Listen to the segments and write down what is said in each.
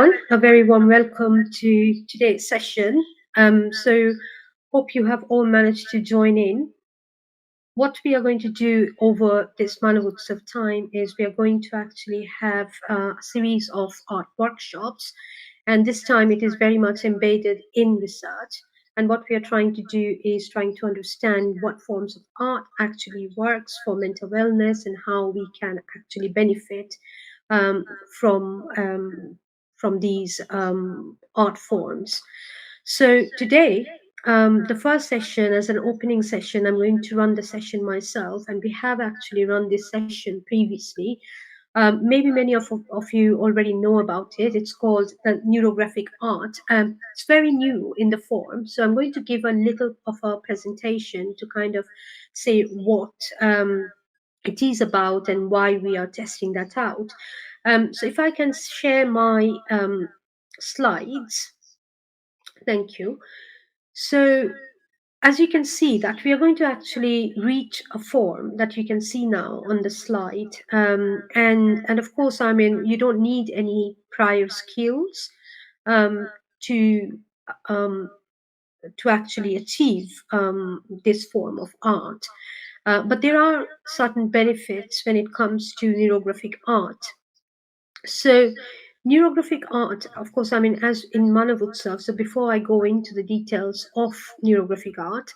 A very warm welcome to today's session. Hope you have all managed to join in. What we are going to do over this Manav of time is we are going to actually have a series of art workshops, and this time it is very much embedded in research. And what we are trying to do is trying to understand what forms of art actually works for mental wellness and how we can actually benefit um, from um, from these art forms. So today, the first session, as an opening session, I'm going to run the session myself, and we have actually run this session previously. Maybe many of you already know about it. It's called neurographic art. It's very new in the form, so I'm going to give a little of a presentation to kind of say what it is about and why we are testing that out. So if I can share my slides, thank you. So as you can see that we are going to actually reach a form that you can see now on the slide, and of course, I mean, you don't need any prior skills um, to um, to actually achieve this form of art, but there are certain benefits when it comes to neurographic art. So, neurographic art, of course, I mean, as in Manav Utsav, so before I go into the details of neurographic art,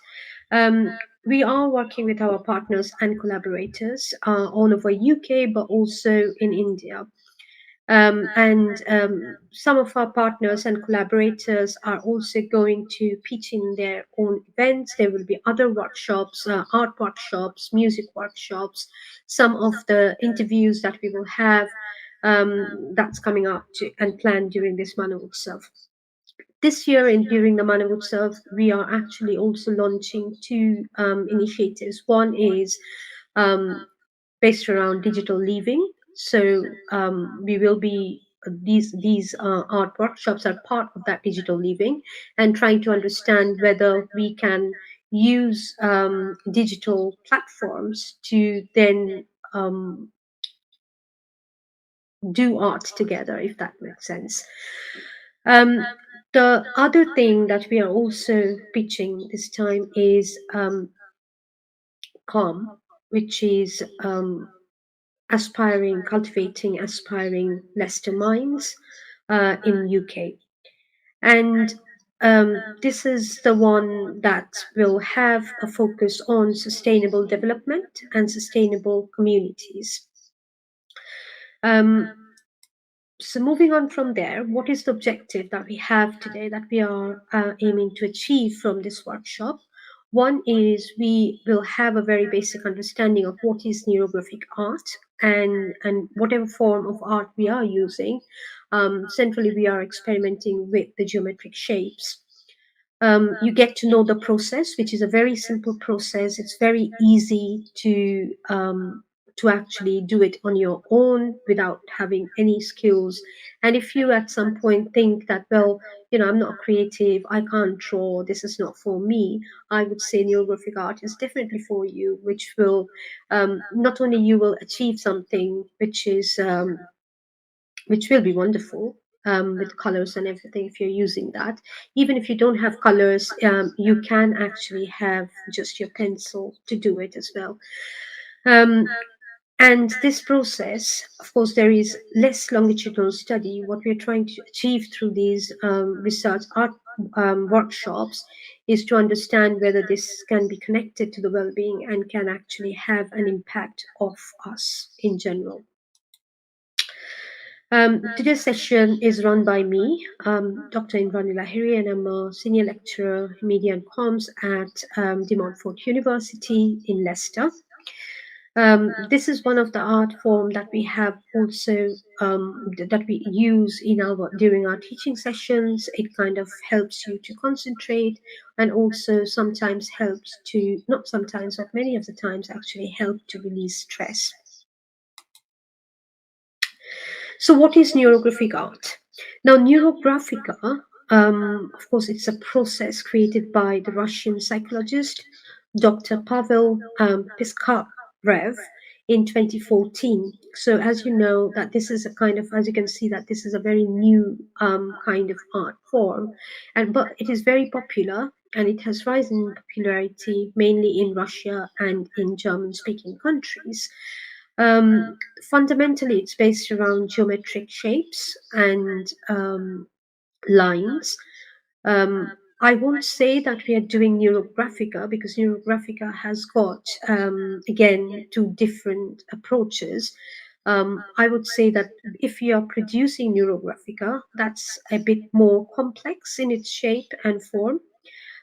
um, we are working with our partners and collaborators all over UK, but also in India. And some of our partners and collaborators are also going to pitch in their own events. There will be other workshops, art workshops, music workshops, some of the interviews that we will have that's coming up and planned during this Manav Utsav. This year, during the Manav Utsav, we are actually also launching two initiatives. One is um, based around digital living. So we will be these art workshops are part of that digital living, and trying to understand whether we can use digital platforms to then do art together, if that makes sense. Um, the other thing that we are also pitching this time is calm, which is cultivating aspiring Leicester minds in UK. And this is the one that will have a focus on sustainable development and sustainable communities. Um, so moving on from there, what is the objective that we have today that we are aiming to achieve from this workshop? One is we will have a very basic understanding of what is neurographic art, and whatever form of art we are using. Centrally, we are experimenting with the geometric shapes. You get to know the process, which is a very simple process. It's very easy to actually do it on your own without having any skills. And if you at some point think that, well, I'm not creative, I can't draw, this is not for me, I would say neurographic art is definitely for you, which will not only you will achieve something which will be wonderful with colors and everything if you're using that. Even if you don't have colors, you can actually have just your pencil to do it as well. Um, and this process, of course, there is less longitudinal study. What we're trying to achieve through these research art workshops is to understand whether this can be connected to the well-being and can actually have an impact of us in general. Today's session is run by me, Dr. Imran Lahiri, and I'm a senior lecturer in media and comms at De Montfort University in Leicester. This is one of the art form that we have also that we use in our during our teaching sessions. It kind of helps you to concentrate, and also sometimes helps to, not sometimes, but many of the times actually help to release stress. So, what is neurographic art? Now, neurographica, of course, it's a process created by the Russian psychologist Dr. Pavel Piskarev in 2014. So as you know, that this is a kind of, as you can see, that this is a very new kind of art form, and but it is very popular and it has risen in popularity mainly in Russia and in German-speaking countries. Fundamentally, it's based around geometric shapes and lines. I won't say that we are doing Neurographica because Neurographica has got, again, two different approaches. I would say that if you are producing Neurographica, that's a bit more complex in its shape and form.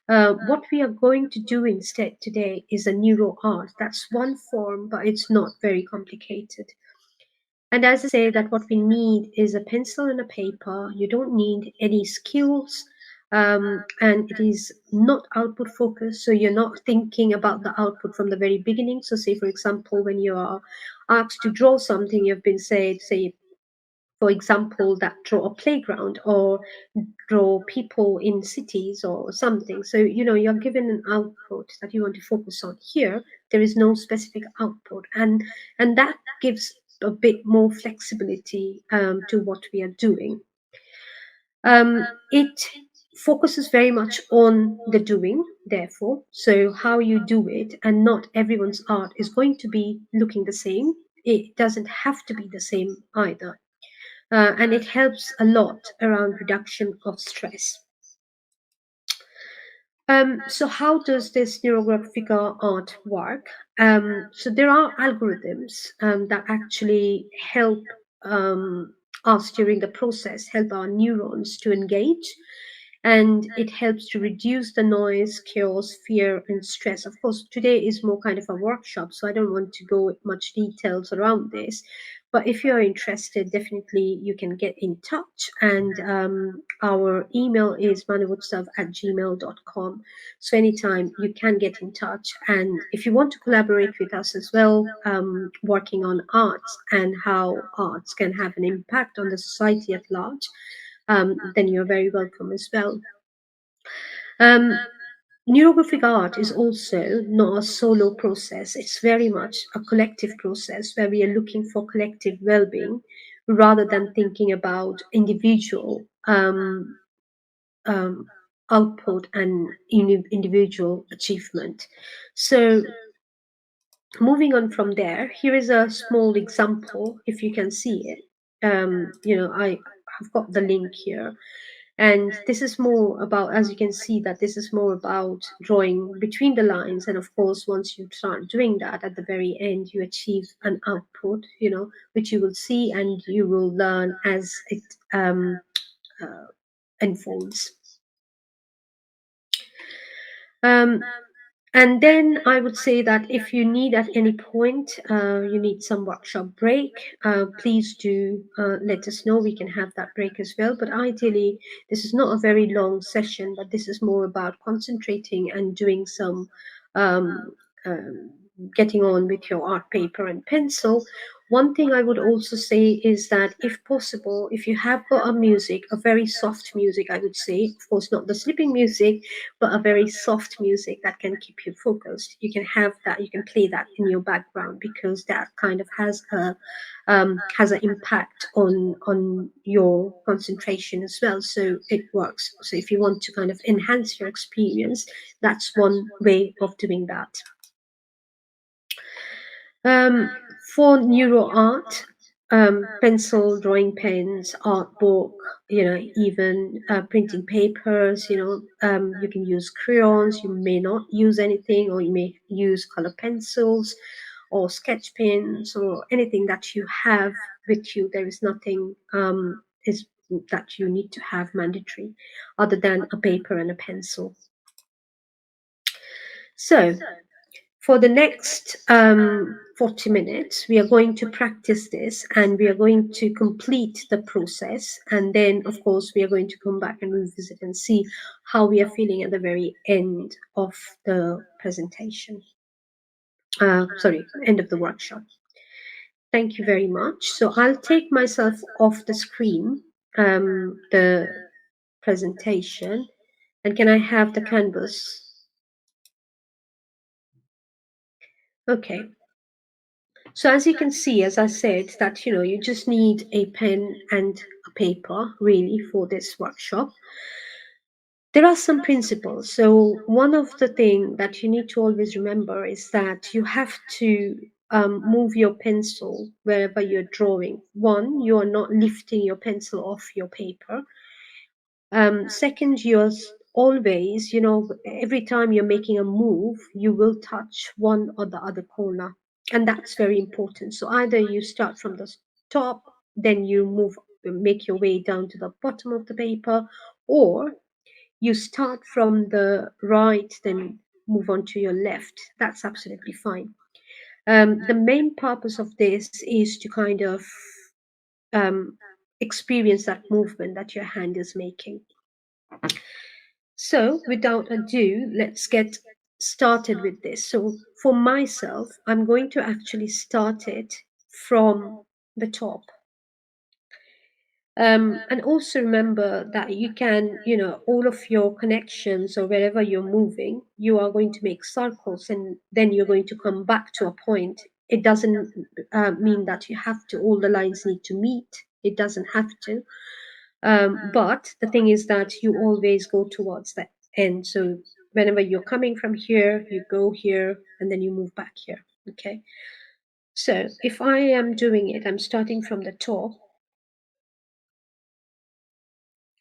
What we are going to do instead today is a neuro art. That's one form, but it's not very complicated. And as I say, that what we need is a pencil and a paper. You don't need any skills, and it is not output focused. So you're not thinking about the output from the very beginning. So, say for example, when you are asked to draw something, you've been said, say for example, that draw a playground or draw people in cities or something. So, you're given an output that you want to focus on. Here, there is no specific output, and that gives a bit more flexibility to what we are doing. It focuses very much on the doing, therefore, so how you do it, and not everyone's art is going to be looking the same. It doesn't have to be the same either, and it helps a lot around reduction of stress. So how does this neurographical art work? So there are algorithms that actually help us during the process, help our neurons to engage, and it helps to reduce the noise, chaos, fear, and stress. Of course, today is more kind of a workshop, so I don't want to go with much details around this. But if you're interested, definitely you can get in touch. And our email is manavutsav@gmail.com. So anytime you can get in touch. And if you want to collaborate with us as well, working on arts and how arts can have an impact on the society at large, then you're very welcome as well. Um, Neurographic art is also not a solo process. It's very much a collective process where we are looking for collective well-being rather than thinking about individual um, output and individual achievement. So moving on from there, here is a small example, if you can see it. I have got the link here. And this is more about, as you can see, that this is more about drawing between the lines. And of course, once you start doing that, at the very end, you achieve an output, which you will see and you will learn as it uh, unfolds. Um, And then I would say that if you need at any point, you need some workshop break, please do let us know. We can have that break as well. But ideally, this is not a very long session, but this is more about concentrating and doing some um, um, getting on with your art paper and pencil. One thing I would also say is that if possible, if you have got a music, a very soft music, I would say, of course, not the sleeping music, but a very soft music that can keep you focused. You can have that. You can play that in your background because that kind of has an impact on your concentration as well. So it works. So if you want to kind of enhance your experience, that's one way of doing that. Um, for neuro art, pencil, drawing pens, art book, even printing papers, you can use crayons, you may not use anything, or you may use color pencils or sketch pens or anything that you have with you. There is nothing is that you need to have mandatory other than a paper and a pencil. So for the next 40 minutes, we are going to practice this and we are going to complete the process. And then, of course, we are going to come back and revisit and see how we are feeling at the very end of the presentation. End of the workshop. Thank you very much. So I'll take myself off the screen, the presentation. And can I have the canvas? Okay. So as you can see, as I said, that you just need a pen and a paper really for this workshop. There are some principles. So one of the thing that you need to always remember is that you have to move your pencil wherever you're drawing. One, you are not lifting your pencil off your paper. Second, always, every time you're making a move, you will touch one or the other corner. And that's very important. So either you start from the top, then make your way down to the bottom of the paper, or you start from the right, then move on to your left. That's absolutely fine. The main purpose of this is to kind of um, experience that movement that your hand is making. So, without ado, let's get started with this. So, for myself, I'm going to actually start it from the top. And also remember that you can, all of your connections or wherever you're moving, you are going to make circles and then you're going to come back to a point. It doesn't mean that you have to, all the lines need to meet. It doesn't have to. But the thing is that you always go towards the end. So whenever you're coming from here, you go here and then you move back here. Okay. So if I am doing it, I'm starting from the top.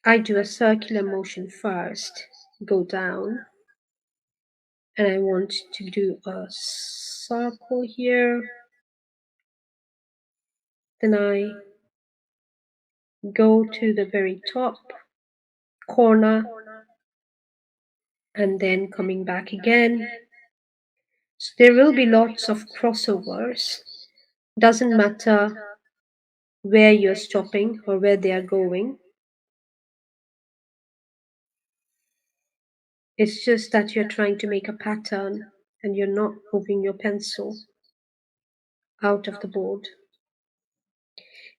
I do a circular motion first, go down, and I want to do a circle here. Then I go to the very top corner and then coming back again. So there will be lots of crossovers. Doesn't matter where you're stopping or where they are going. It's just that you're trying to make a pattern and you're not moving your pencil out of the board.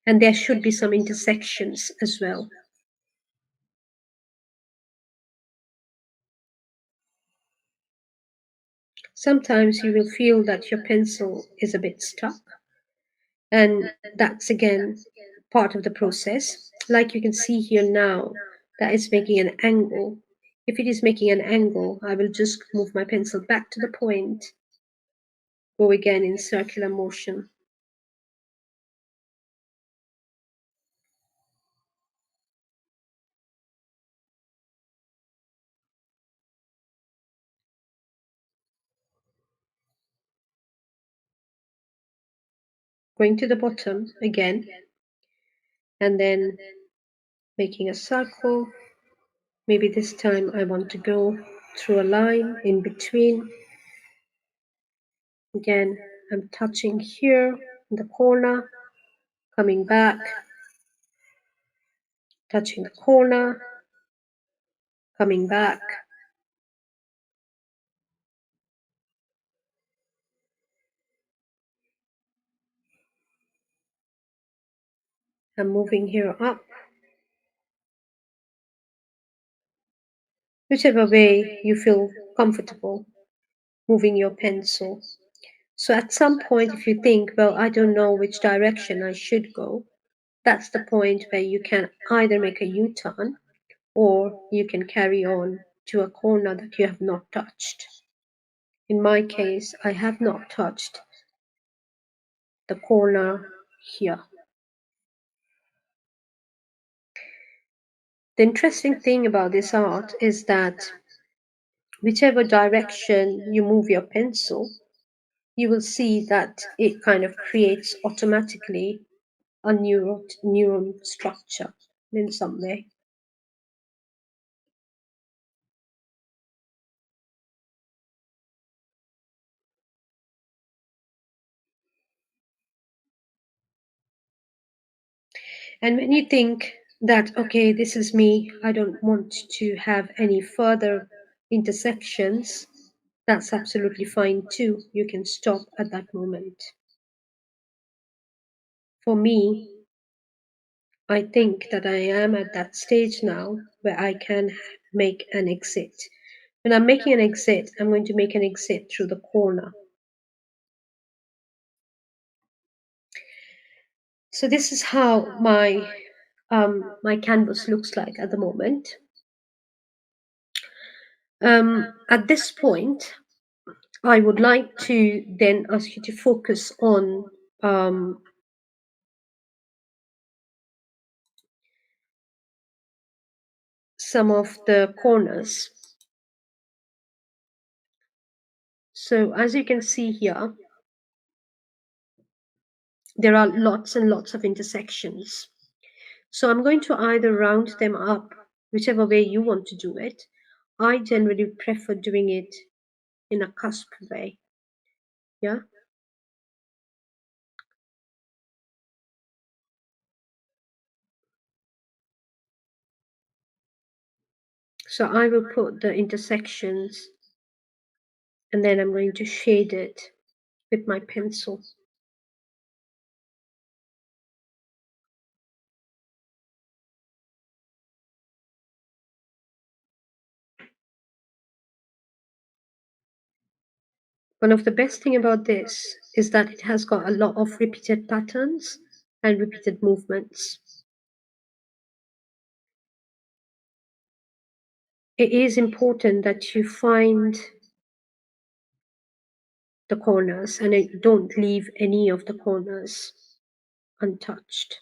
And there should be some intersections as well. Sometimes you will feel that your pencil is a bit stuck, and that's again part of the process. Like you can see here now, that is making an angle. If it is making an angle, I will just move my pencil back to the point, go again in circular motion. Going to the bottom again, and then making a circle. Maybe this time I want to go through a line in between. Again, I'm touching here in the corner, coming back, touching the corner, coming back. I'm moving here up, whichever way you feel comfortable moving your pencil. So at some point, if you think, well, I don't know which direction I should go, that's the point where you can either make a U-turn or you can carry on to a corner that you have not touched. In my case, I have not touched the corner here. The interesting thing about this art is that whichever direction you move your pencil, you will see that it kind of creates automatically a neuron structure in some way. And when you think that, okay, this is me, I don't want to have any further intersections, that's absolutely fine too. You can stop at that moment. For me, I think that I am at that stage now where I can make an exit. When I'm making an exit, I'm going to make an exit through the corner. So this is how my canvas looks like at the moment. At this point, I would like to then ask you to focus on some of the corners. So as you can see here, there are lots and lots of intersections. So I'm going to either round them up, whichever way you want to do it. I generally prefer doing it in a cusp way. Yeah. So I will put the intersections and then I'm going to shade it with my pencil. One of the best thing about this is that it has got a lot of repeated patterns and repeated movements. It is important that you find the corners and don't leave any of the corners untouched.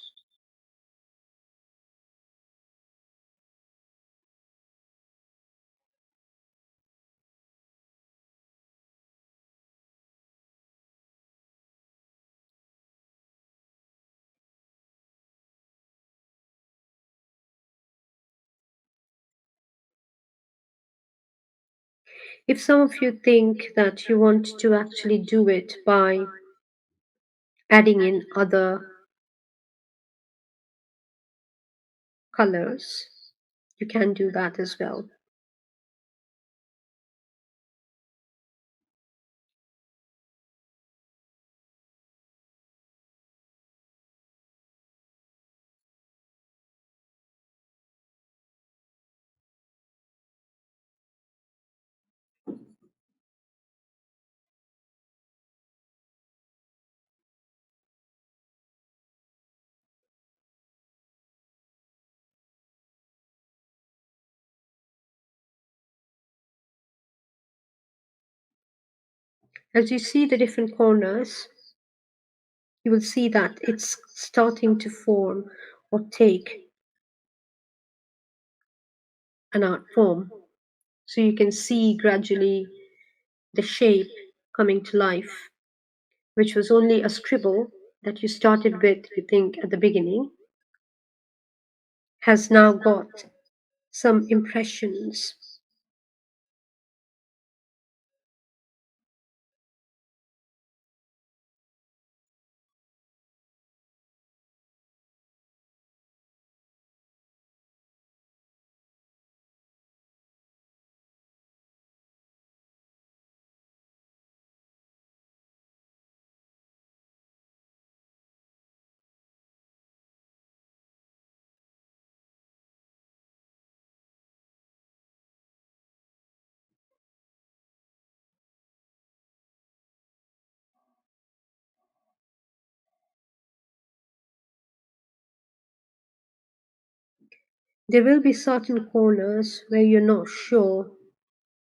If some of you think that you want to actually do it by adding in other colors, you can do that as well. As you see the different corners, you will see that it's starting to form or take an art form. So you can see gradually the shape coming to life, which was only a scribble that you started with, you think, at the beginning, has now got some impressions. There will be certain corners where you're not sure,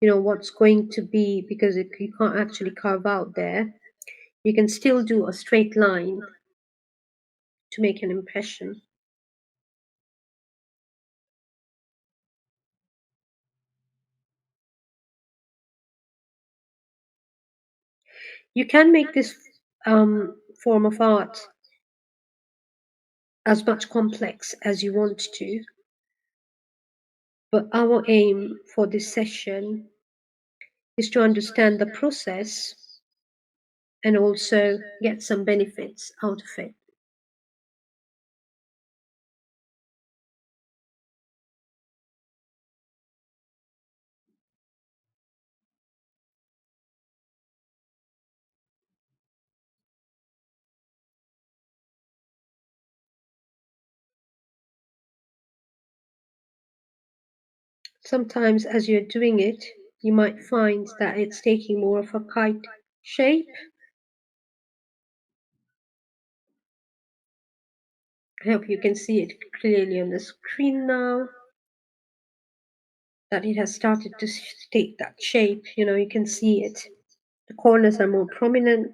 what's going to be because you can't actually carve out there. You can still do a straight line to make an impression. You can make this form of art as much complex as you want to, but our aim for this session is to understand the process and also get some benefits out of it. Sometimes, as you're doing it, you might find that it's taking more of a kite shape. I hope you can see it clearly on the screen now, that it has started to take that shape. You can see it. The corners are more prominent.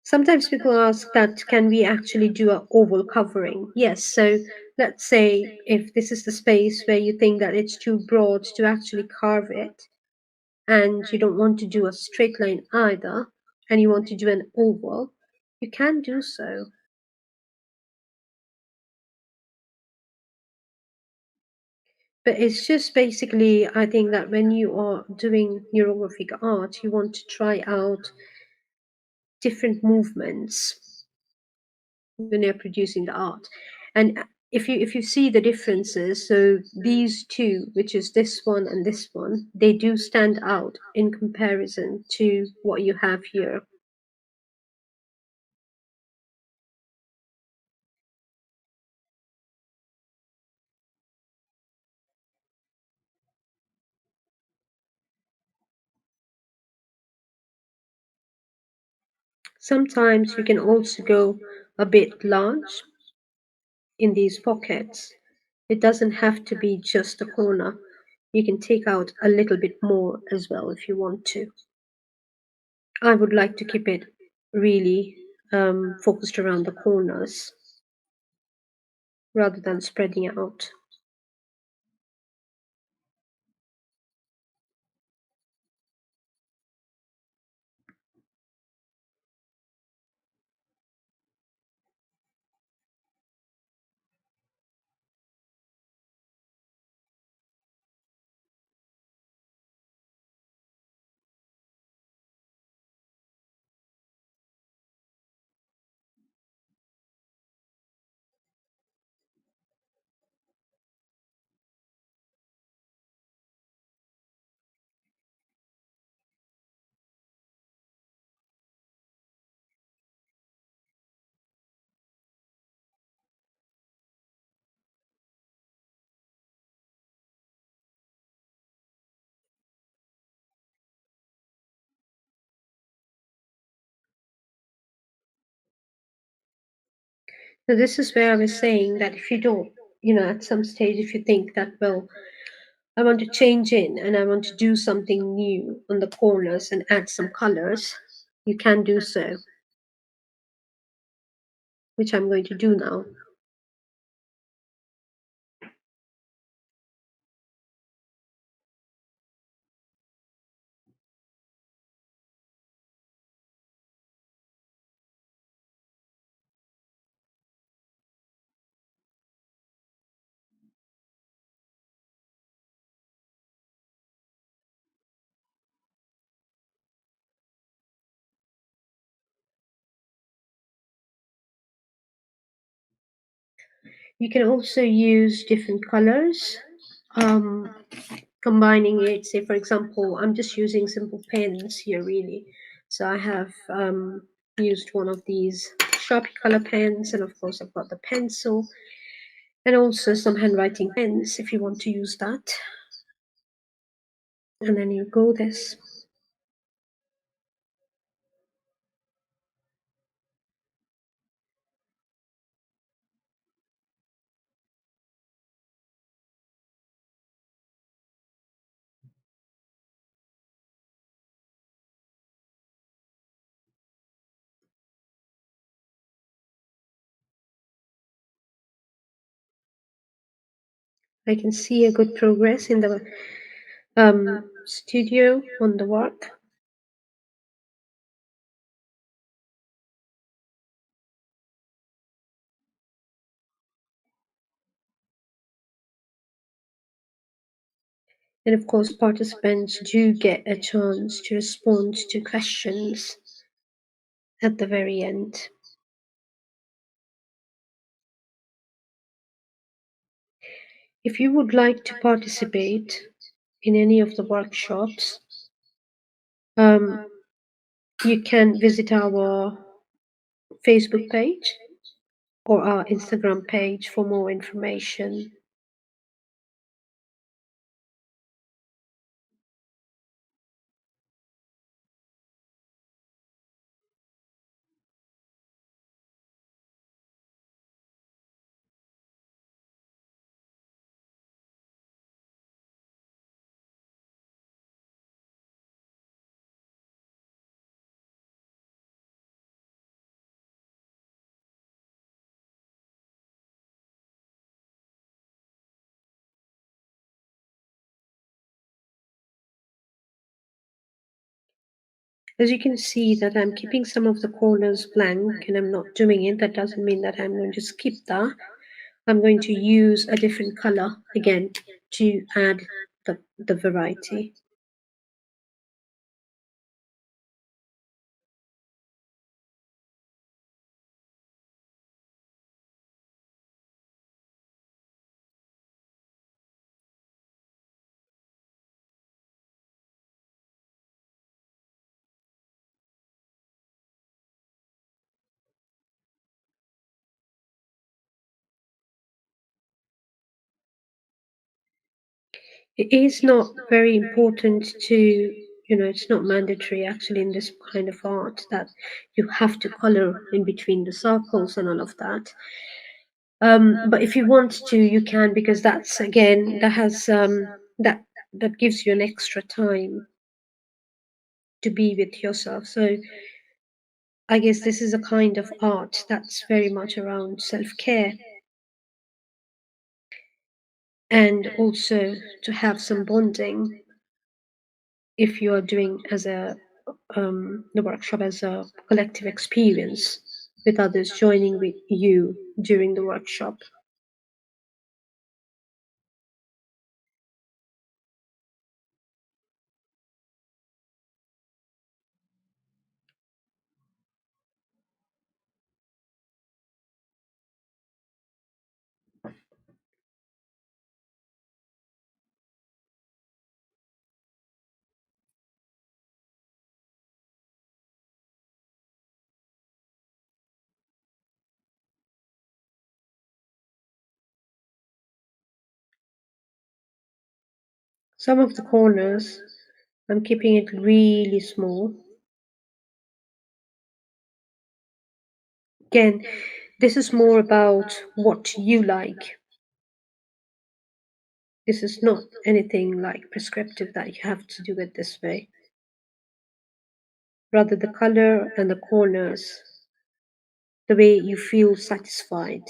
Sometimes people ask that can we actually do a oval covering? Yes. So let's say if this is the space where you think that it's too broad to actually carve it, and you don't want to do a straight line either, and you want to do an oval, you can do so. But it's just basically, I think that when you are doing neurographic art, you want to try out different movements when you're producing the art. And if you see the differences, so these two, which is this one and this one, they do stand out in comparison to what you have here. Sometimes you can also go a bit large in these pockets. It doesn't have to be just a corner. You can take out a little bit more as well if you want to. I would like to keep it really focused around the corners rather than spreading out. So this is where I was saying that if you don't, at some stage, if you think that, well, I want to change in and I want to do something new on the corners and add some colors, you can do so, which I'm going to do now. You can also use different colors, um, combining it. Say, for example, I'm just using simple pens here, really. So I have used one of these Sharpie color pens, and of course, I've got the pencil and also some handwriting pens if you want to use that. And then you go this. I can see a good progress in the studio on the work. And of course, participants do get a chance to respond to questions at the very end. If you would like to participate in any of the workshops, um, you can visit our Facebook page or our Instagram page for more information. As you can see that I'm keeping some of the corners blank and I'm not doing it. That doesn't mean that I'm going to skip that. I'm going to use a different color again to add the variety. It is not very important to, it's not mandatory actually in this kind of art that you have to color in between the circles and all of that. But if you want to, you can, because that's again that has that gives you an extra time to be with yourself. So I guess this is a kind of art that's very much around self-care and also to have some bonding if you are doing as a the workshop as a collective experience with others joining with you during the workshop. Some of the corners, I'm keeping it really small. Again, this is more about what you like. This is not anything like prescriptive that you have to do it this way. Rather, the color and the corners, the way you feel satisfied.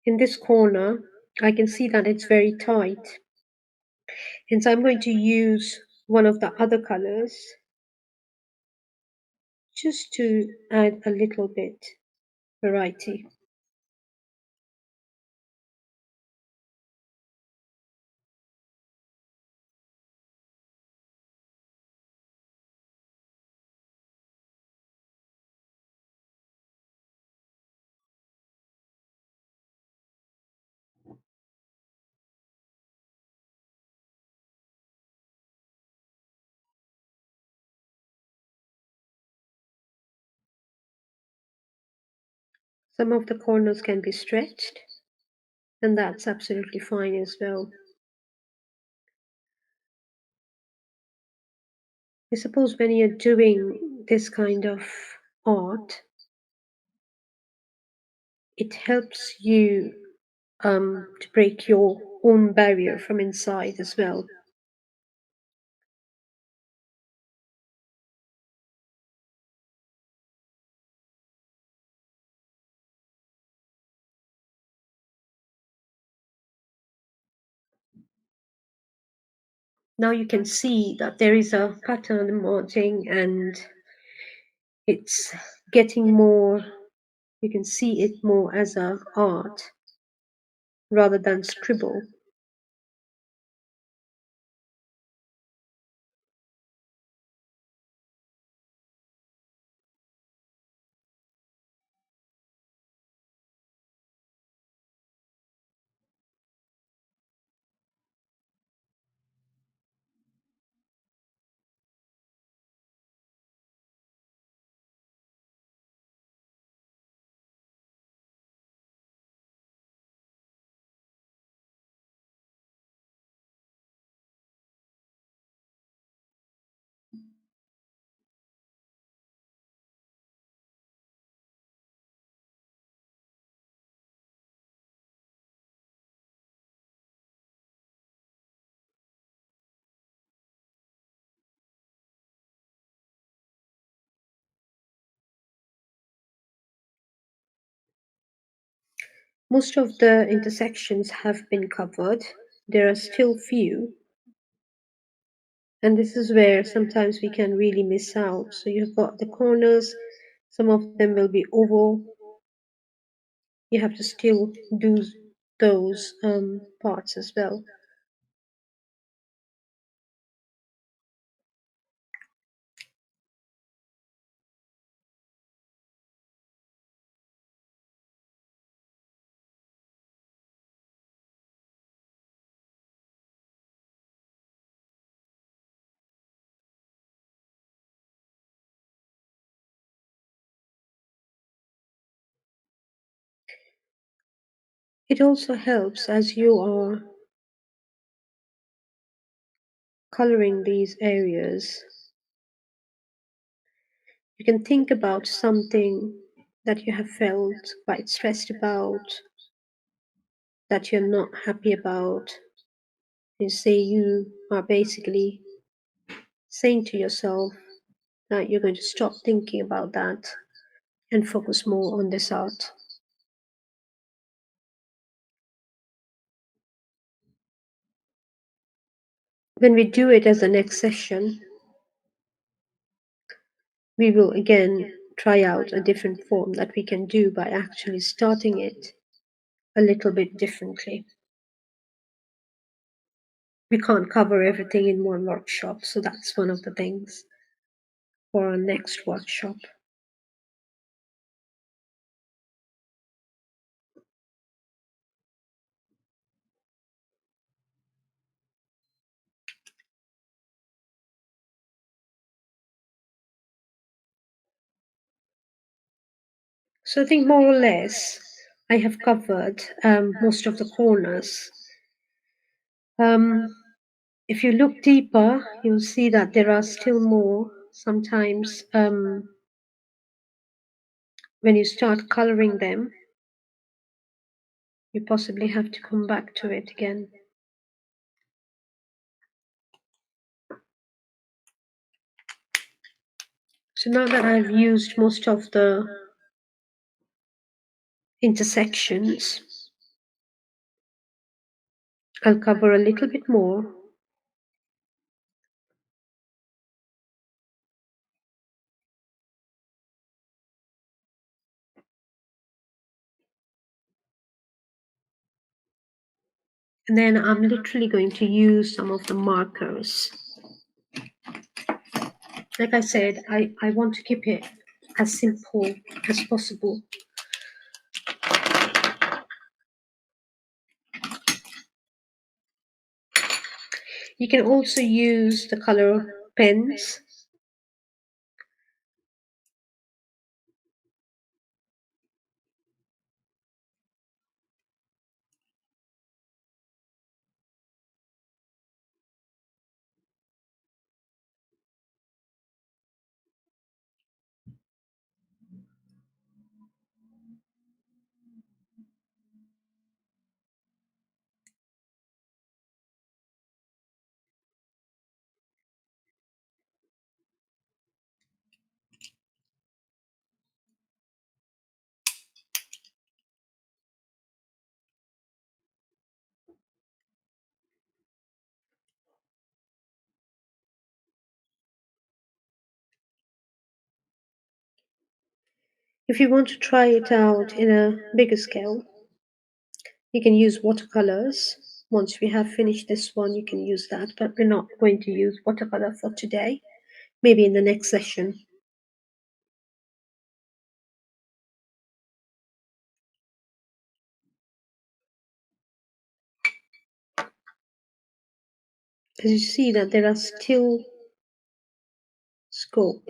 In this corner, I can see that it's very tight. And so I'm going to use one of the other colors just to add a little bit variety. Some of the corners can be stretched, and that's absolutely fine as well. I suppose when you're doing this kind of art, it helps you to break your own barrier from inside as well. Now you can see that there is a pattern emerging and it's getting more, you can see it more as a art rather than scribble. Most of the intersections have been covered. There are still few, and this is where sometimes we can really miss out. So you've got the corners, some of them will be oval. You have to still do those parts as well. It also helps as you are coloring these areas. You can think about something that you have felt quite stressed about, that you're not happy about. You say you are basically saying to yourself that you're going to stop thinking about that and focus more on this art. When we do it as the next session, we will again try out a different form that we can do by actually starting it a little bit differently. We can't cover everything in one workshop, so that's one of the things for our next workshop. So I think more or less I have covered most of the corners. Um, if you look deeper, you'll see that there are still more. Sometimes when you start coloring them, you possibly have to come back to it again. So now that I've used most of the intersections, I'll cover a little bit more. And then I'm literally going to use some of the markers. Like I said, I want to keep it as simple as possible. You can also use the color pens. If you want to try it out in a bigger scale, you can use watercolors. Once we have finished this one, you can use that, but we're not going to use watercolor for today. Maybe in the next session. As you see that there are still scope.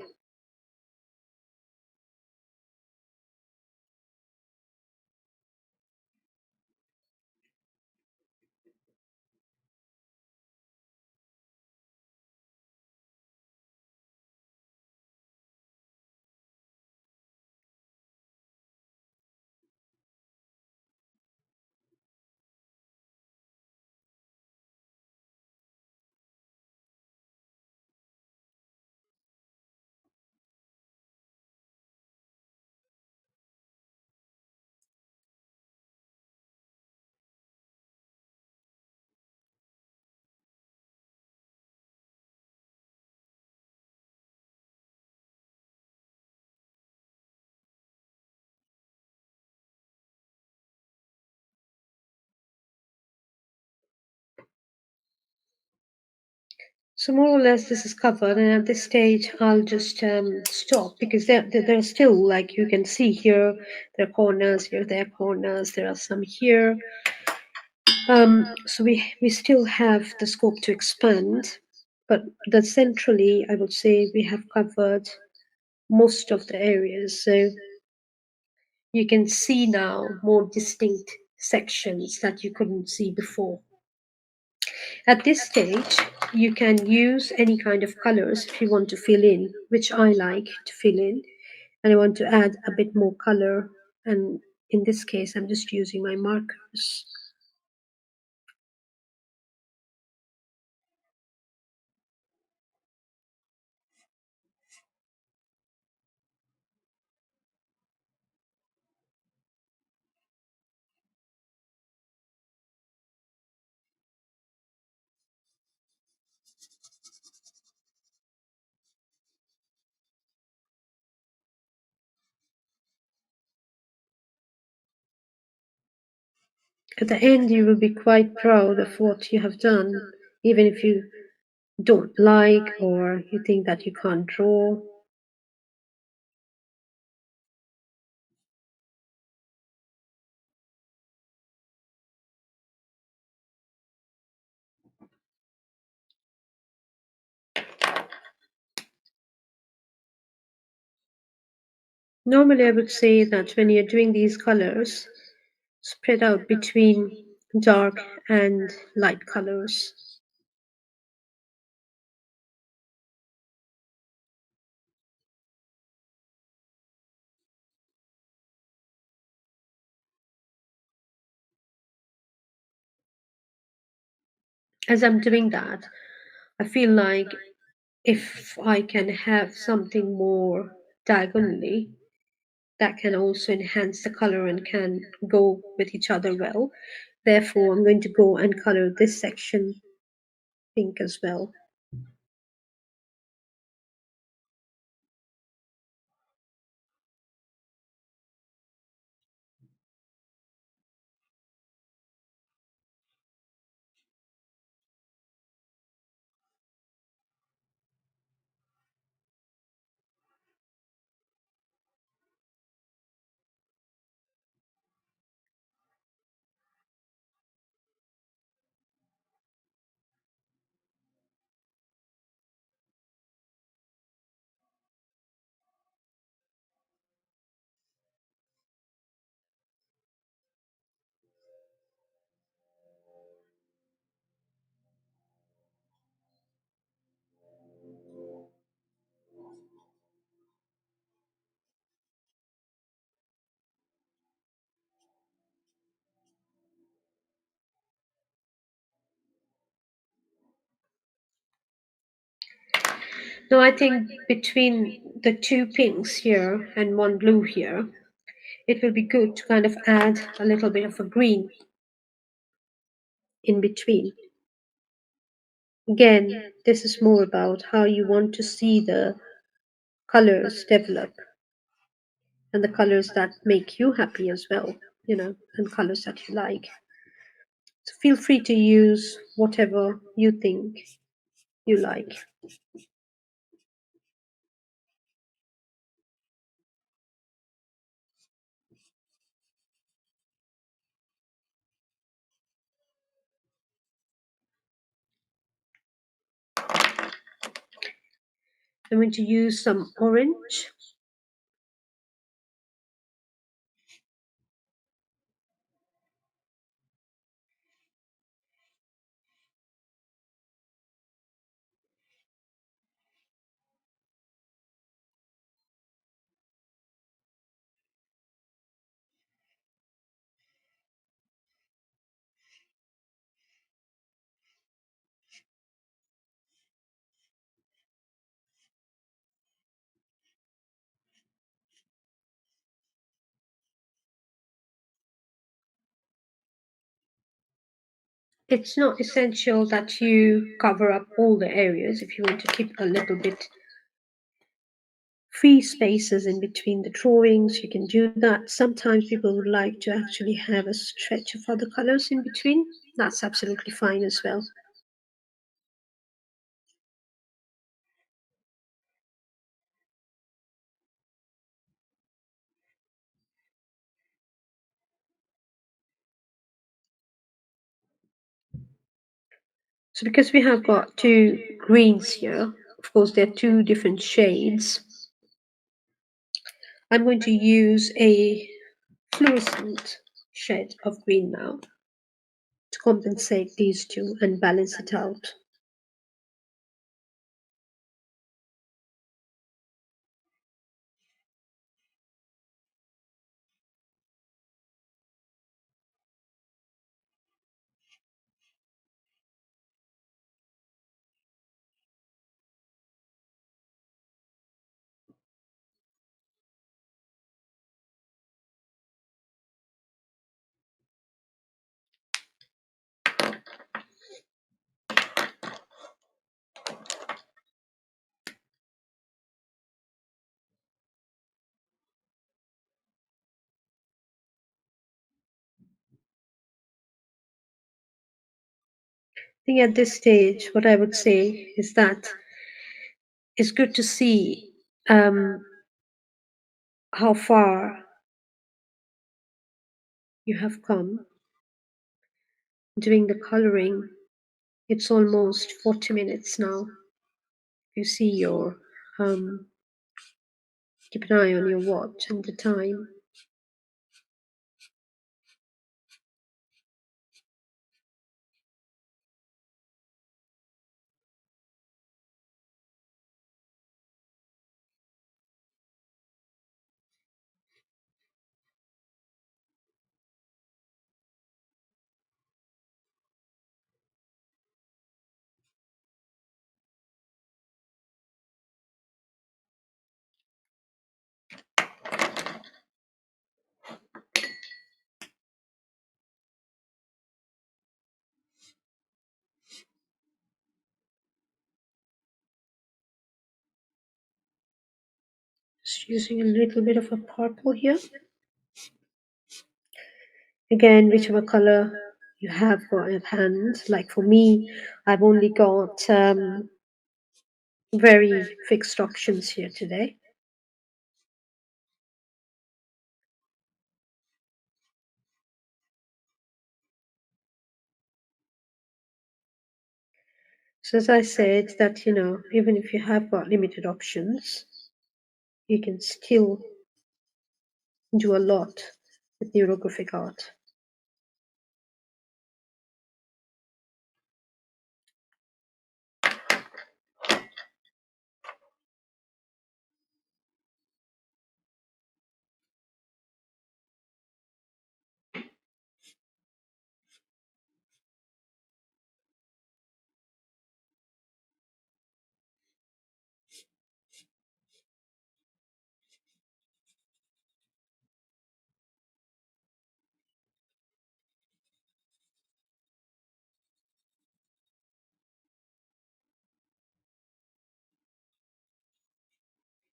So more or less this is covered, and at this stage I'll just stop because there are still, like you can see here, there are corners here, there are corners, there are some here. So we still have the scope to expand, but that centrally I would say we have covered most of the areas. So you can see now more distinct sections that you couldn't see before. At this stage, you can use any kind of colors if you want to fill in, which I like to fill in, and I want to add a bit more color. And in this case, I'm just using my markers. At the end, you will be quite proud of what you have done, even if you don't like or you think that you can't draw. Normally, I would say that when you're doing these colors, spread out between dark and light colors. As I'm doing that, I feel like if I can have something more diagonally, that can also enhance the color and can go with each other well. Therefore, I'm going to go and color this section pink as well. Now, I think between the two pinks here and one blue here, it will be good to kind of add a little bit of a green in between. Again, this is more about how you want to see the colors develop and the colors that make you happy as well, and colors that you like. So feel free to use whatever you think you like. I'm going to use some orange. It's not essential that you cover up all the areas. If you want to keep a little bit free spaces in between the drawings, you can do that. Sometimes people would like to actually have a stretch of other colors in between. That's absolutely fine as well. So because we have got two greens here, of course they're two different shades, I'm going to use a fluorescent shade of green now to compensate these two and balance it out. I think at this stage, what I would say is that it's good to see how far you have come doing the coloring. It's almost 40 minutes now. You see your keep an eye on your watch and the time. Just using a little bit of a purple here. Again, whichever color you have got at hand. Like for me, I've only got very fixed options here today. So as I said, that even if you have got limited options, you can still do a lot with neurographic art.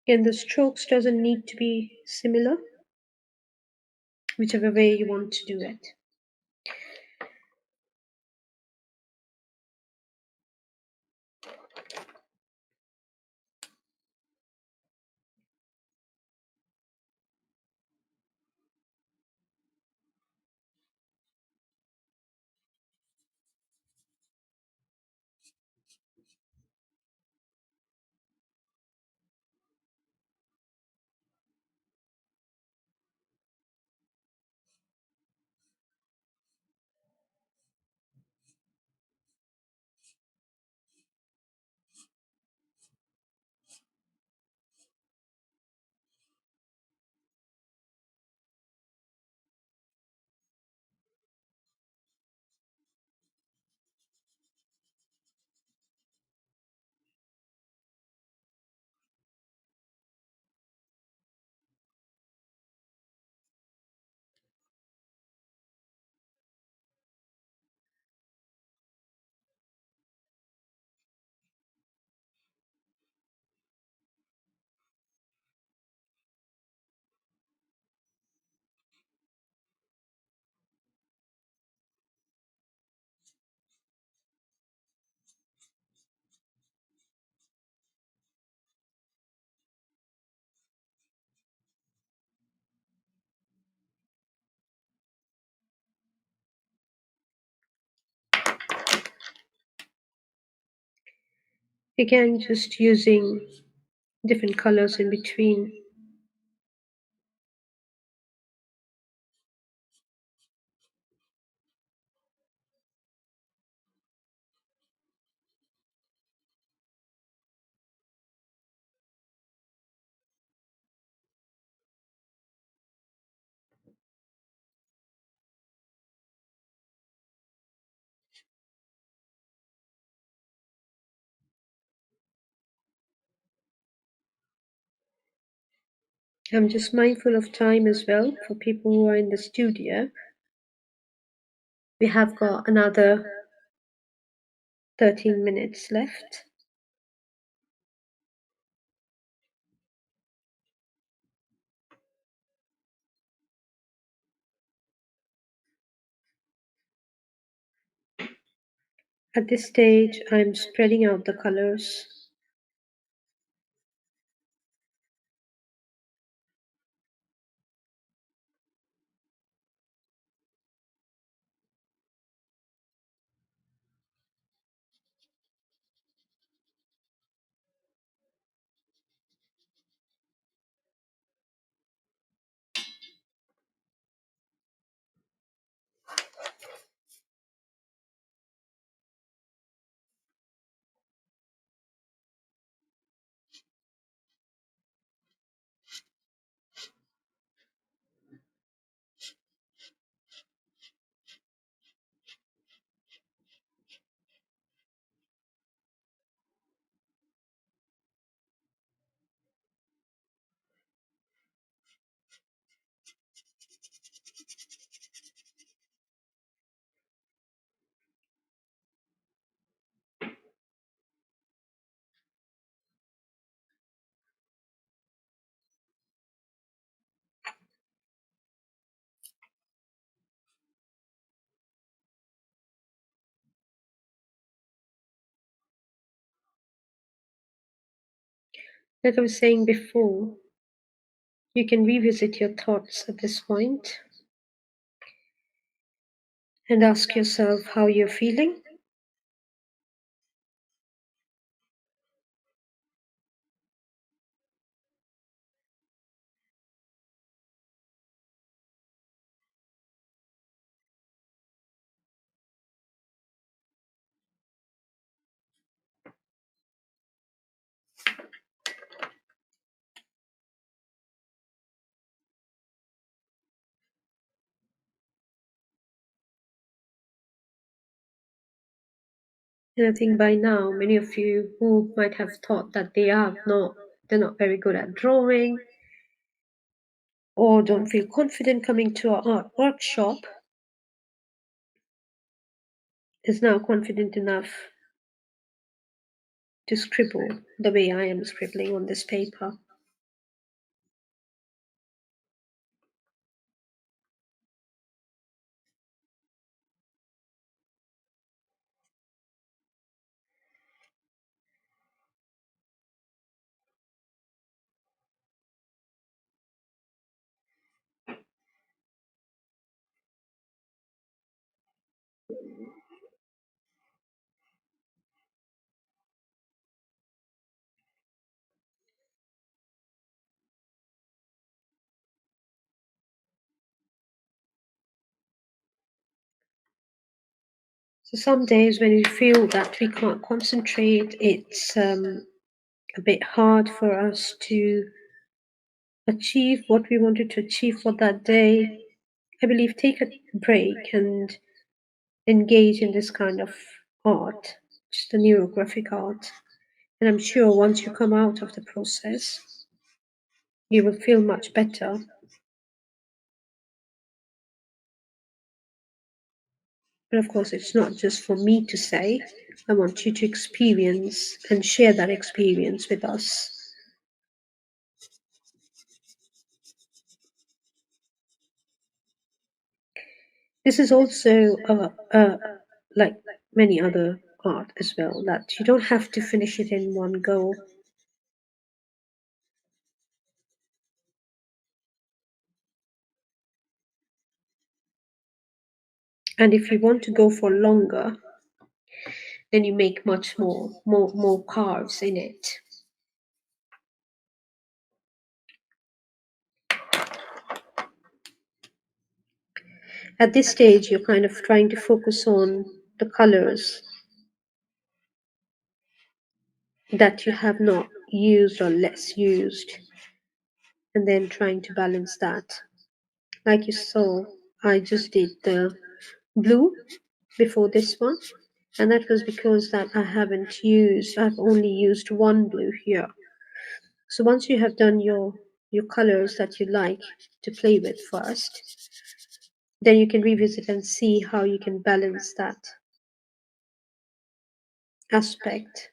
And the strokes doesn't need to be similar, whichever way you want to do it. Again, just using different colors in between. I'm just mindful of time as well for people who are in the studio. We have got another 13 minutes left. At this stage, I'm spreading out the colors. Like I was saying before, you can revisit your thoughts at this point and ask yourself how you're feeling. And I think by now, many of you who might have thought that they're not very good at drawing or don't feel confident coming to our art workshop is now confident enough to scribble the way I am scribbling on this paper. So some days when we feel that we can't concentrate, it's a bit hard for us to achieve what we wanted to achieve for that day. I believe take a break and engage in this kind of art, just the neurographic art. And I'm sure once you come out of the process, you will feel much better. But of course, it's not just for me to say. I want you to experience and share that experience with us. This is also like many other art as well, that you don't have to finish it in one go. And if you want to go for longer, then you make much more carves in it. At this stage, you're kind of trying to focus on the colors that you have not used or less used, and then trying to balance that. Like you saw, I just did the blue before this one, and that was because that I've only used one blue here. So once you have done your colors that you like to play with first, then you can revisit and see how you can balance that aspect.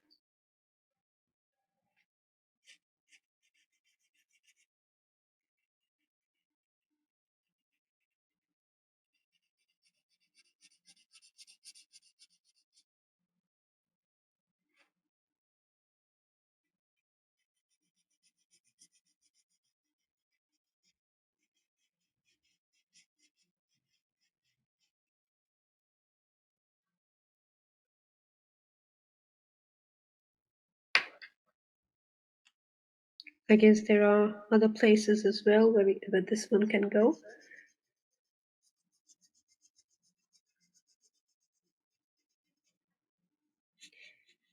I guess there are other places as well where this one can go.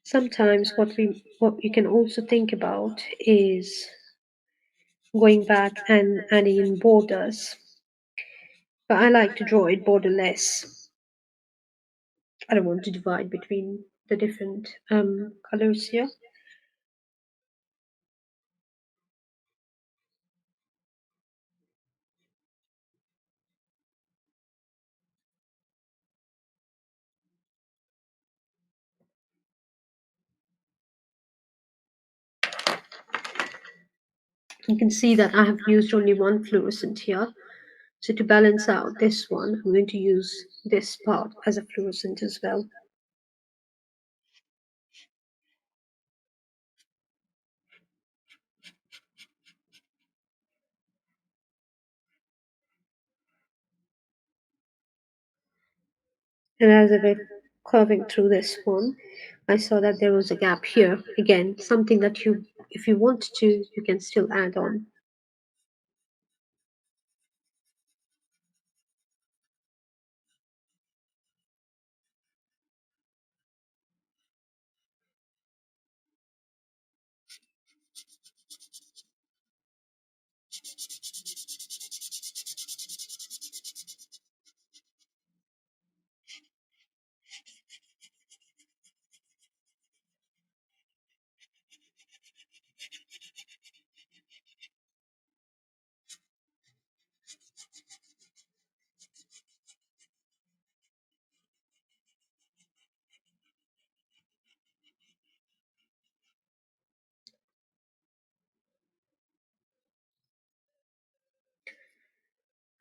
Sometimes what you can also think about is going back and adding in borders. But I like to draw it borderless. I don't want to divide between the different colors here. You can see that I have used only one fluorescent here. So to balance out this one, I'm going to use this part as a fluorescent as well. And as I went curving through this one, I saw that there was a gap here. Again, something that if you want to, you can still add on.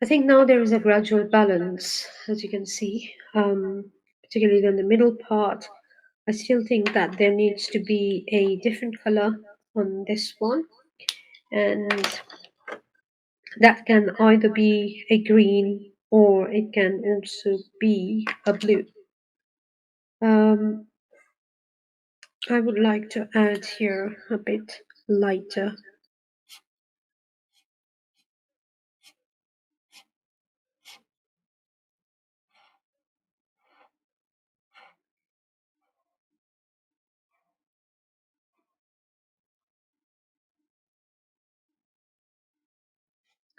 I think now there is a gradual balance, as you can see, particularly on the middle part. I still think that there needs to be a different color on this one, and that can either be a green or it can also be a blue. Um, I would like to add here a bit lighter.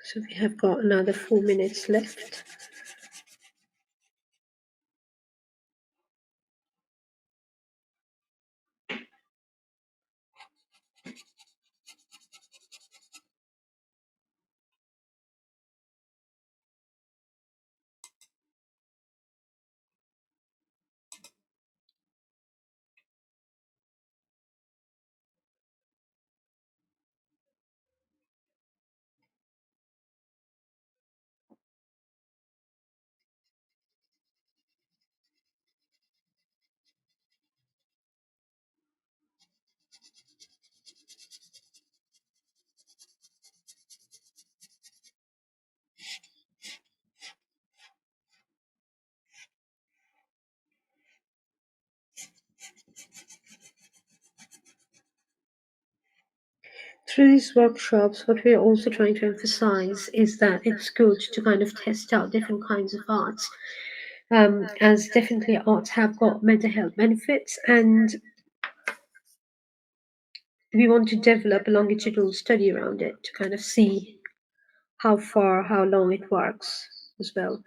So we have got another 4 minutes left. Through these workshops, what we're also trying to emphasize is that it's good to kind of test out different kinds of arts, as definitely arts have got mental health benefits, and we want to develop a longitudinal study around it to kind of see how far, how long it works as well.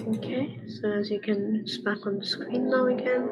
Okay, so as you can, it's back on the screen now again.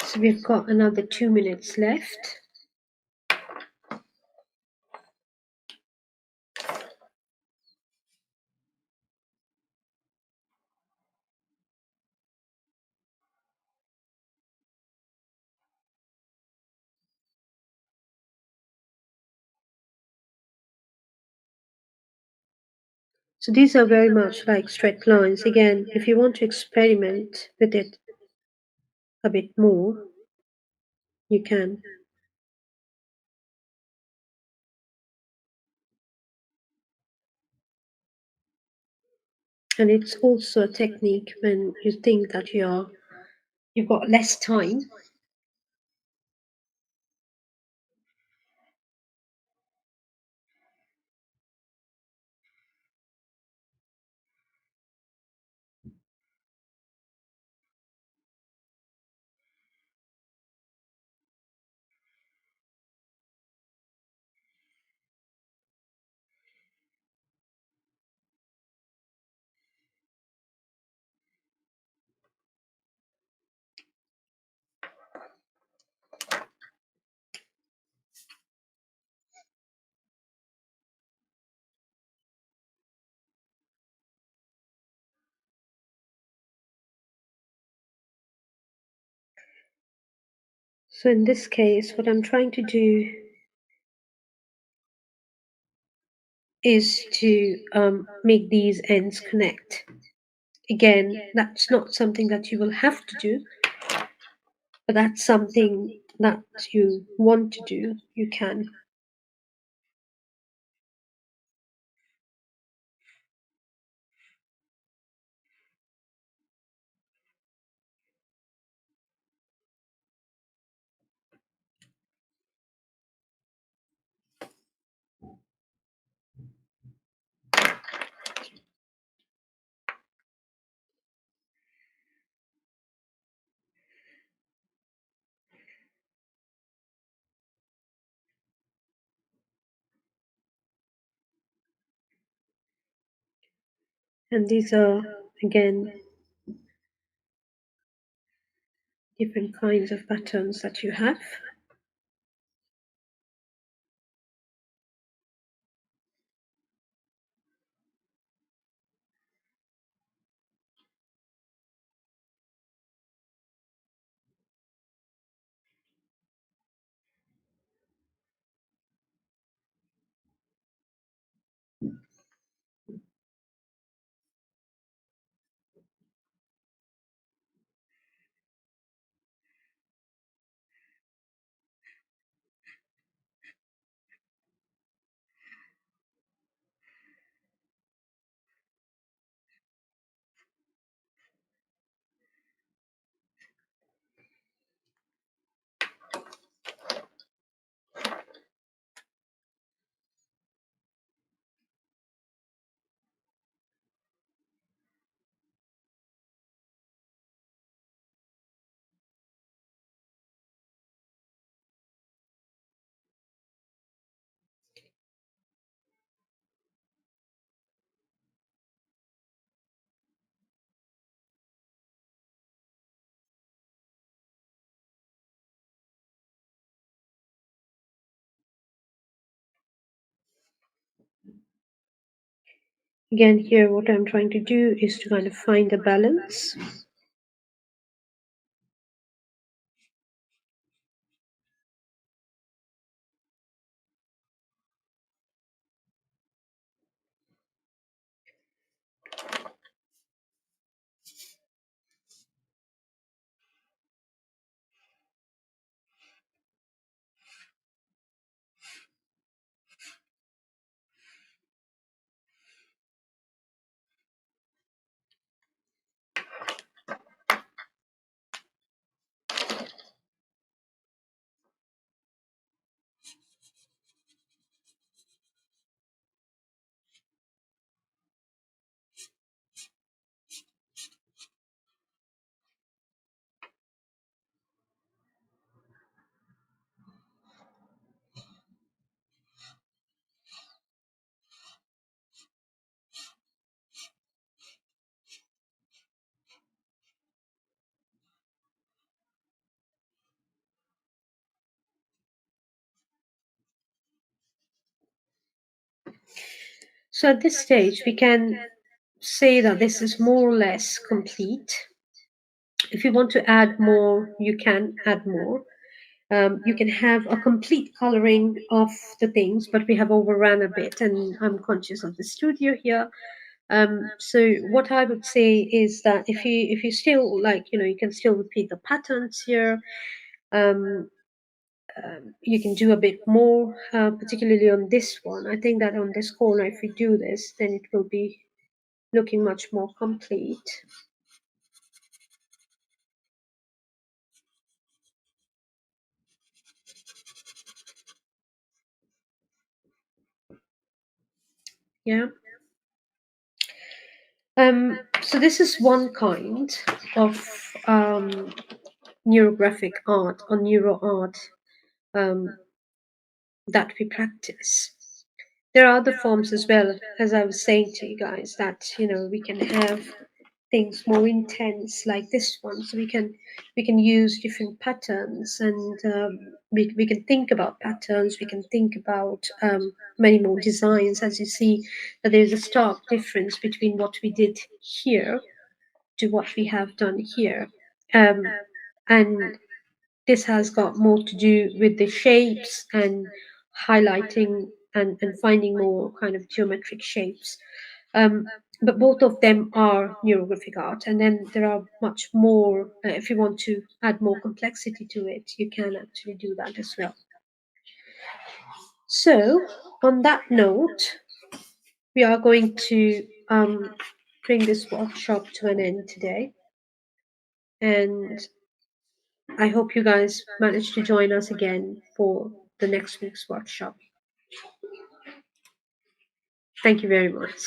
So we've got another 2 minutes left. So these are very much like straight lines. Again, if you want to experiment with it a bit more, you can. And it's also a technique when you think that you've got less time. So in this case, what I'm trying to do is to make these ends connect. Again, that's not something that you will have to do, but that's something that you want to do, you can. And these are, again, different kinds of patterns that you have. Again, here what I'm trying to do is to kind of find a balance. So at this stage, we can say that this is more or less complete. If you want to add more, you can add more. You can have a complete coloring of the things, but we have overrun a bit, and I'm conscious of the studio here. So what I would say is that if you still like, you can still repeat the patterns here. Um, you can do a bit more, particularly on this one. I think that on this corner, if we do this, then it will be looking much more complete. Yeah. So this is one kind of neurographic art or neuro art um, that we practice. There are other forms as well, as I was saying to you guys, that we can have things more intense like this one. So we can use different patterns, and we can think about patterns. We can think about many more designs. As you see, that there's a stark difference between what we did here to what we have done here. Um, and this has got more to do with the shapes and highlighting and finding more kind of geometric shapes. Um, but both of them are neurographic art. And then there are much more, if you want to add more complexity to it, you can actually do that as well. So, on that note, we are going to bring this workshop to an end today. And I hope you guys manage to join us again for the next week's workshop. Thank you very much.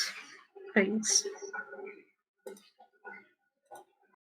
Thanks.